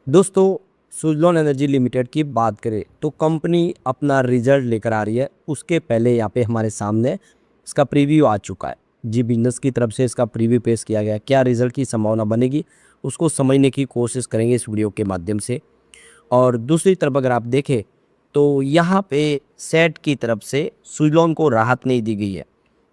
दोस्तों, Suzlon energy limited की बात करें तो कंपनी अपना रिजल्ट लेकर आ रही है। उसके पहले यहाँ पे हमारे सामने इसका प्रीव्यू आ चुका है। जी बिजनेस की तरफ से इसका प्रीव्यू पेश किया गया है। क्या रिजल्ट की संभावना बनेगी उसको समझने की कोशिश करेंगे इस वीडियो के माध्यम से। और दूसरी तरफ अगर आप देखें तो यहाँ पे सेट की तरफ से सुज़लोन को राहत नहीं दी गई है।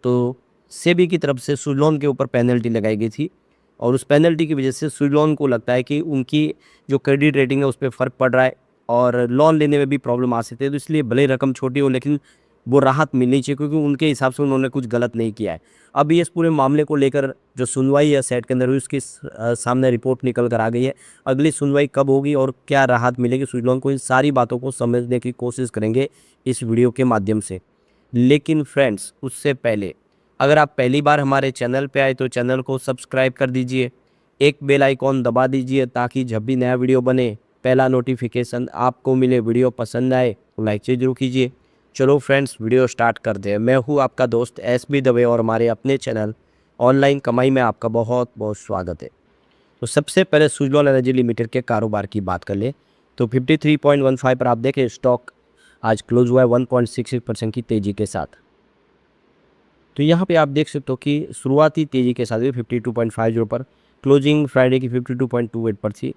तो सेबी की तरफ से सुज़लोन के ऊपर पेनल्टी लगाई गई थी और उस पेनल्टी की वजह से सुज़लोन को लगता है कि उनकी जो क्रेडिट रेटिंग है उस पे फ़र्क पड़ रहा है और लोन लेने में भी प्रॉब्लम आ सकती है। तो इसलिए भले ही रकम छोटी हो लेकिन वो राहत मिलनी चाहिए क्योंकि उनके हिसाब से उन्होंने कुछ गलत नहीं किया है। अब ये इस पूरे मामले को लेकर जो सुनवाई है सेट के अंदर हुई उसकी सामने रिपोर्ट निकल कर आ गई है। अगली सुनवाई कब होगी और क्या राहत मिलेगी सुज़लोन को, इन सारी बातों को समझने की कोशिश करेंगे इस वीडियो के माध्यम से। लेकिन फ्रेंड्स, उससे पहले अगर आप पहली बार हमारे चैनल पे आए तो चैनल को सब्सक्राइब कर दीजिए, एक बेल आइकॉन दबा दीजिए ताकि जब भी नया वीडियो बने पहला नोटिफिकेशन आपको मिले। वीडियो पसंद आए तो लाइक जरूर कीजिए। चलो फ्रेंड्स, वीडियो स्टार्ट करते हैं। मैं हूँ आपका दोस्त SB दवे और हमारे अपने चैनल ऑनलाइन कमाई में आपका बहुत बहुत स्वागत है। तो सबसे पहले सुज़लोन एनर्जी लिमिटेड के कारोबार की बात कर ले तो 53.15 पर आप देखें स्टॉक आज क्लोज हुआ है 1.66% की तेज़ी के साथ। तो यहाँ पे आप देख सकते हो कि शुरुआती तेज़ी के साथ 52.50 पर, क्लोजिंग फ्राइडे की 52.28 पर थी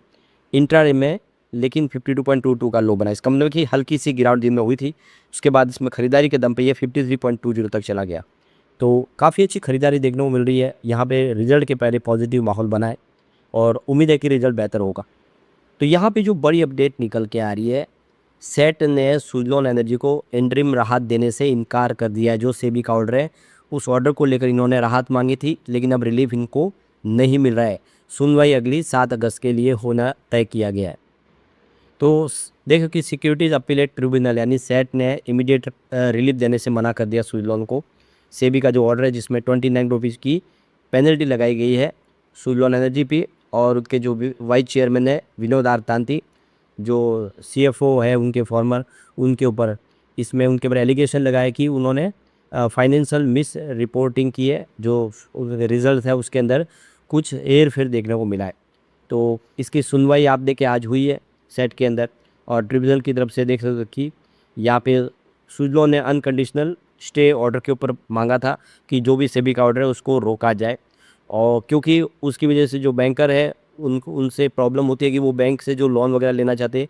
इंट्राडे में, लेकिन 52.22 का लो बना। इसका मतलब कि हल्की सी गिरावट दिन में हुई थी। उसके बाद इसमें खरीदारी के दम पे ये 53.20 तक चला गया। तो काफ़ी अच्छी खरीदारी देखने को मिल रही है। यहाँ पे रिजल्ट के पहले पॉजिटिव माहौल बना है और उम्मीद है कि रिजल्ट बेहतर होगा। तो यहाँ पे जो बड़ी अपडेट निकल के आ रही है, सेट ने सुज़लोन एनर्जी को इंटरिम राहत देने से इनकार कर दिया है। जो सेबी का ऑर्डर है उस ऑर्डर को लेकर इन्होंने राहत मांगी थी लेकिन अब रिलीफ इनको नहीं मिल रहा है। सुनवाई अगली 7 अगस्त के लिए होना तय किया गया है। तो देखो कि सिक्योरिटीज अपीलेट ट्रिब्यूनल यानी सेट ने इमीडिएट रिलीफ देने से मना कर दिया सुज़लोन को। सेबी का जो ऑर्डर है जिसमें 29 रुपीज़ की पेनल्टी लगाई गई है सुज़लोन एनर्जी पे, और उनके जो वाइस चेयरमैन है विनोद आरतांती, जो CFO है उनके फॉर्मर, उनके ऊपर इसमें उनके ऊपर एलिगेशन लगाया कि उन्होंने फाइनेंशियल मिस रिपोर्टिंग की है। जो रिजल्ट है उसके अंदर कुछ हेर फेर देखने को मिला है। तो इसकी सुनवाई आप देखें आज हुई है सेट के अंदर, और ट्रिब्यूनल की तरफ से देख सकते हो कि यहाँ पे सुज़लोन ने अनकंडीशनल स्टे ऑर्डर के ऊपर मांगा था कि जो भी सेबी का ऑर्डर है उसको रोका जाए, और क्योंकि उसकी वजह से जो बैंकर है उनसे प्रॉब्लम होती है कि वो बैंक से जो लोन वगैरह लेना चाहते हैं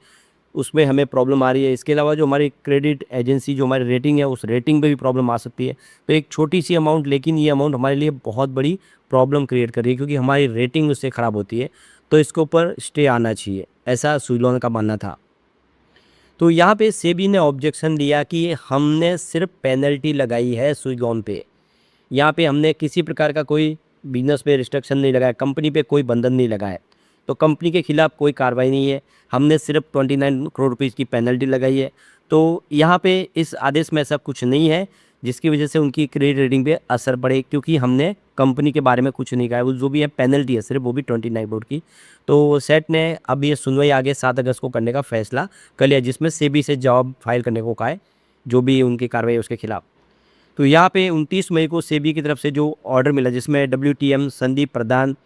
उसमें हमें प्रॉब्लम आ रही है। इसके अलावा जो हमारी क्रेडिट एजेंसी जो हमारी रेटिंग है उस रेटिंग पे भी प्रॉब्लम आ सकती है। तो एक छोटी सी अमाउंट, लेकिन ये अमाउंट हमारे लिए बहुत बड़ी प्रॉब्लम क्रिएट कर रही है क्योंकि हमारी रेटिंग उससे ख़राब होती है। तो इसके ऊपर स्टे आना चाहिए, ऐसा सुज़लोन का मानना था। तो यहाँ पे सेबी ने ऑब्जेक्शन दिया कि हमने सिर्फ पेनल्टी लगाई है सुज़लोन पे, यहाँ पे हमने किसी प्रकार का कोई बिजनेस पे रिस्ट्रिक्शन नहीं लगाया, कंपनी पे कोई बंधन नहीं लगाया। तो कंपनी के खिलाफ कोई कार्रवाई नहीं है, हमने सिर्फ 29 करोड़ रुपीज़ की पेनल्टी लगाई है। तो यहाँ पे इस आदेश में ऐसा कुछ नहीं है जिसकी वजह से उनकी क्रेडिट रेटिंग पे असर पड़े, क्योंकि हमने कंपनी के बारे में कुछ नहीं कहा। वो जो भी है पेनल्टी है सिर्फ, वो भी 29 करोड़ की। तो सेट ने अब ये सुनवाई आगे 7 अगस्त को करने का फैसला कर लिया, जिसमें सेबी से जवाब फाइल करने को कहा है जो भी उनकी कार्रवाई है उसके खिलाफ। तो यहाँ पे 29 मई को सेबी की तरफ से जो ऑर्डर मिला जिसमें WTM संदीप प्रधान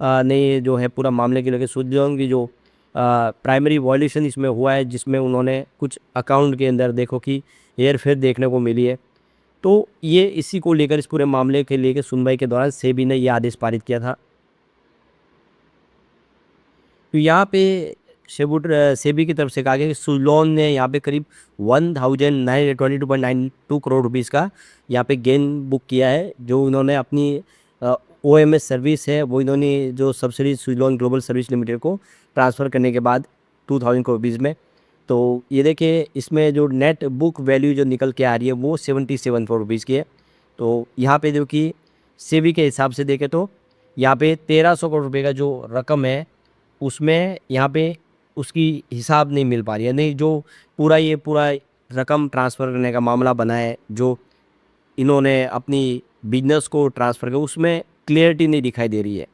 ने जो है पूरा मामले के लेकर सुज़लोन की जो प्राइमरी वॉल्यूशन इसमें हुआ है, जिसमें उन्होंने कुछ अकाउंट के अंदर देखो कि हेर फेर देखने को मिली है। तो ये इसी को लेकर, इस पूरे मामले के लेकर सुनवाई के दौरान सेबी ने यह आदेश पारित किया था। तो यहाँ पे सेबी की तरफ से कहा गया कि सुज़लोन ने यहाँ पे करीब 1922.92 करोड़ रुपीज़ का यहाँ पे गेन बुक किया है, जो उन्होंने अपनी OMS सर्विस है वो इन्होंने जो subsidy Suzlon global service limited को ट्रांसफ़र करने के बाद 2000 करोड़ रुपीज़ में। तो ये देखिए इसमें जो नेट बुक वैल्यू जो निकल के आ रही है वो 77 करोड़ रुपीज़ की है। तो यहाँ पे जो कि सेबी के हिसाब से देखें तो यहाँ पे 1300 करोड़ रुपये का जो रकम है उसमें यहाँ पे उसकी हिसाब नहीं मिल पा रही है। नहीं, जो पूरा रकम ट्रांसफ़र करने का मामला बना है, जो इन्होंने अपनी बिजनेस को ट्रांसफ़र किया, उसमें क्लियरिटी नहीं दिखाई दे रही है।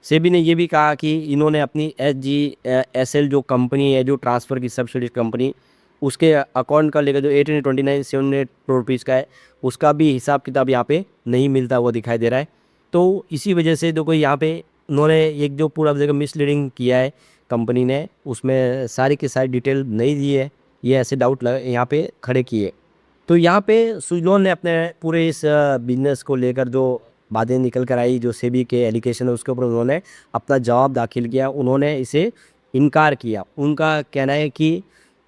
सेबी ने ये भी कहा कि इन्होंने अपनी SGSL जो कंपनी है, जो ट्रांसफ़र की सब्सिडी कंपनी, उसके अकाउंट का लेकर जो 829.78 करोड़ रुपीज़ का है, उसका भी हिसाब किताब यहाँ पे नहीं मिलता हुआ दिखाई दे रहा है। तो इसी वजह से देखो यहाँ पे उन्होंने एक जो पूरा जगह मिसलीडिंग किया है कंपनी ने उसमें सारी की सारी डिटेल नहीं दी है, ये ऐसे डाउट यहाँ पे खड़े किए। तो यहाँ पे सुजलोन ने अपने पूरे इस बिजनेस को लेकर जो बातें निकल कर आई, जो सेबी के एलिगेशन है उसके ऊपर उन्होंने अपना जवाब दाखिल किया। उन्होंने इसे इनकार किया। उनका कहना है कि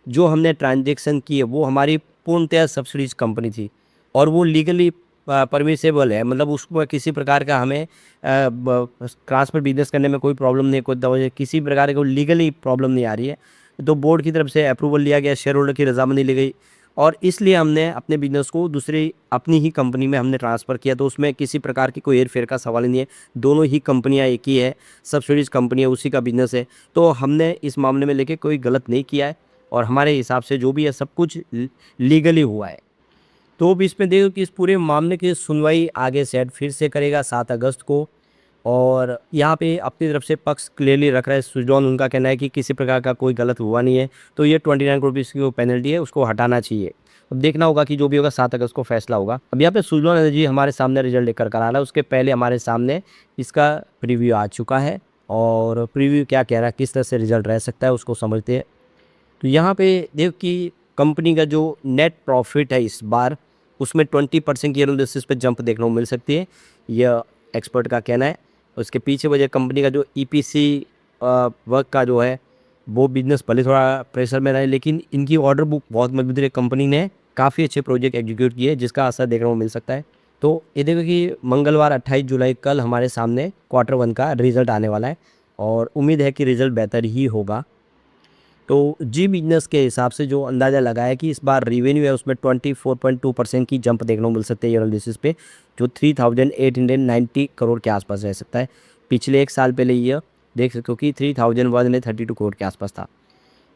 जो हमने ट्रांजैक्शन की है वो हमारी पूर्णतः सब्सिडीज कंपनी थी और वो लीगली परमिसेबल है, मतलब उसको किसी प्रकार का हमें ट्रांसफर बिजनेस करने में कोई प्रॉब्लम नहीं, कोई किसी प्रकार की लीगली प्रॉब्लम नहीं आ रही है। तो बोर्ड की तरफ से अप्रूवल लिया गया, शेयर होल्डर की रजामंदी ली गई और इसलिए हमने अपने बिजनेस को दूसरी अपनी ही कंपनी में हमने ट्रांसफ़र किया। तो उसमें किसी प्रकार की कोई हेर फेर का सवाल ही नहीं है, दोनों ही कंपनियां एक ही है, सब्सिडीज कंपनी है, उसी का बिजनेस है। तो हमने इस मामले में लेके कोई गलत नहीं किया है और हमारे हिसाब से जो भी है सब कुछ लीगली हुआ है। तो अब इसमें देखो कि इस पूरे मामले की सुनवाई आगे सेट फिर से करेगा 7 अगस्त को और यहाँ पे अपनी तरफ से पक्ष क्लियरली रख रहा है सुजलॉन। उनका कहना है कि किसी प्रकार का कोई गलत हुआ नहीं है, तो ये 29 करोड़ रुपीज़ की जो पेनल्टी है उसको हटाना चाहिए। अब देखना होगा कि जो भी होगा 7 अगस्त को फैसला होगा। अब यहाँ पे सुजलॉन एनर्जी हमारे सामने रिजल्ट लेकर आ रहा है, उसके पहले हमारे सामने इसका प्रीव्यू आ चुका है और प्रीव्यू क्या कह रहा है, किस तरह से रिजल्ट रह सकता है उसको समझते हैं। तो यहाँ पे देखो कि कंपनी का जो नेट प्रॉफिट है इस बार उसमें 20% की ईयर बेसिस पे जंप देखने को मिल सकती है, यह एक्सपर्ट का कहना है। उसके पीछे वजह कंपनी का जो ईपीसी वर्क का जो है वो बिजनेस भले थोड़ा प्रेशर में रहे, लेकिन इनकी ऑर्डर बुक बहुत मजबूत है। कंपनी ने काफ़ी अच्छे प्रोजेक्ट एग्जीक्यूट किए जिसका असर देखने को मिल सकता है। तो ये देखो कि मंगलवार 28 जुलाई कल हमारे सामने Q1 का रिजल्ट आने वाला है और उम्मीद है कि रिजल्ट बेहतर ही होगा। तो जी बिजनेस के हिसाब से जो अंदाज़ा लगाया कि इस बार रेवेन्यू है उसमें 24.2% की जंप देखने को मिल सकती है ईयर बेसिस पे, जो 3,890 करोड़ के आसपास रह सकता है। पिछले एक साल पहले ये देख सकते हो कि 3,132 करोड़ के आसपास था।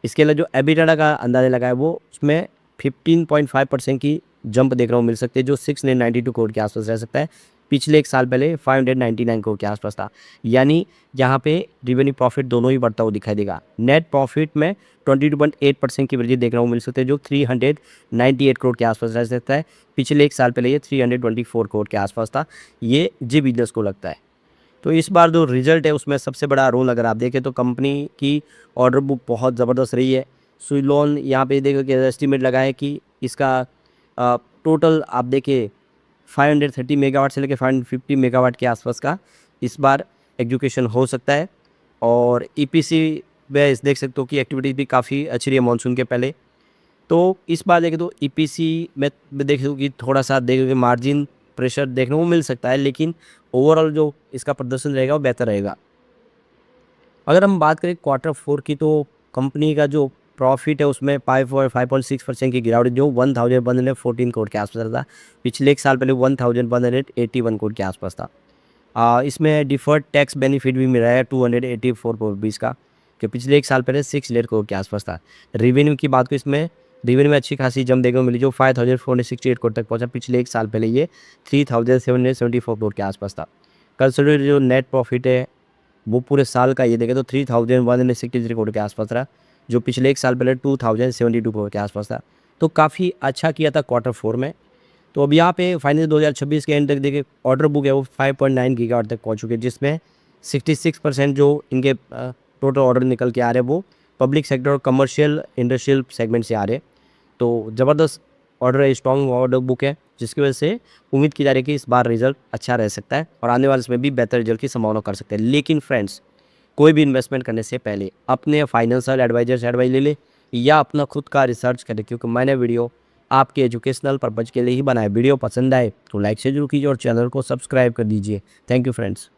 इसके अलावा जो एबिटाडा का अंदाज़ा लगाया वो उसमें 15.5% की जंप देखने को मिल सकती है, जो 692 करोड़ के आसपास रह सकता है। पिछले एक साल पहले 599 करोड़ के आसपास था। यानी यहाँ पे रेवेन्यू प्रॉफिट दोनों ही बढ़ता हुआ दिखाई देगा। नेट प्रॉफिट में 22.8% की वृद्धि देखने को मिल सकती है, जो 398 करोड़ के आसपास रह सकता है। पिछले एक साल पहले ये 324 करोड़ के आसपास था। ये जी बिजनेस को लगता है। तो इस बार जो रिजल्ट है उसमें सबसे बड़ा रोल अगर आप देखें तो कंपनी की ऑर्डर बुक बहुत ज़बरदस्त रही है। सुजलॉन यहाँ पे देखो कि एस्टिमेट लगाए कि इसका टोटल आप देखिए 530 मेगावाट से लेकर 550 मेगावाट के आसपास का इस बार एग्जीक्यूशन हो सकता है। और ईपीसी बेस देख सकते हो कि एक्टिविटीज़ भी काफ़ी अच्छी रही है मानसून के पहले। तो इस बार देखें तो ईपीसी में देख सकते हो कि थोड़ा सा देखोगे मार्जिन प्रेशर देखने को मिल सकता है, लेकिन ओवरऑल जो इसका प्रदर्शन रहेगा वो बेहतर रहेगा। अगर हम बात करें Q4 की तो कंपनी का जो प्रॉफिट है उसमें 5.6% की गिरावट, जो 1,114 करोड़ के आसपास था। पिछले एक साल पहले 1,181 करोड़ के आसपास था। इसमें डिफर्ड टैक्स बेनिफिट भी मिल रहा है 284 करोड़ रुपीज़ का, जो पिछले एक साल पहले 600 करोड़ के आसपास था। रेवेन्यू की बात को इसमें रेवेन्यू में अच्छी खासी जंप देखने को मिली, जो 5,468 करोड़ तक पहुंचा। पिछले एक साल पहले ये 3,774 करोड़ के आसपास था। कंसिडर जो नेट प्रॉफिट है वो पूरे साल का ये देखें तो 3,163 करोड़ के आसपास रहा, जो पिछले एक साल पहले 2,072 करोड़ के आसपास था। तो काफ़ी अच्छा किया था Q4 में। तो अब यहाँ पे फाइनेंस 2026 के एंड तक देखिए ऑर्डर बुक है वो 5.9 गीगावाट तक पहुँच चुके हैं, जिसमें 66% जो इनके टोटल ऑर्डर निकल के आ रहे हैं वो पब्लिक सेक्टर और कमर्शियल इंडस्ट्रियल सेगमेंट से आ रहे हैं। तो ज़बरदस्त ऑर्डर है, स्ट्रॉन्ग ऑर्डर बुक है, जिसकी वजह से उम्मीद की जा रही है कि इस बार रिजल्ट अच्छा रह सकता है और आने वाले समय भी बेहतर रिजल्ट की संभावना कर सकते हैं। लेकिन फ्रेंड्स, कोई भी इन्वेस्टमेंट करने से पहले अपने फाइनेंशियल एडवाइजर से एडवाइस ले ले या अपना खुद का रिसर्च करें, क्योंकि मैंने वीडियो आपके एजुकेशनल पर्पज़ के लिए ही बनाया। वीडियो पसंद आए तो लाइक से जरूर कीजिए और चैनल को सब्सक्राइब कर दीजिए। Thank you friends.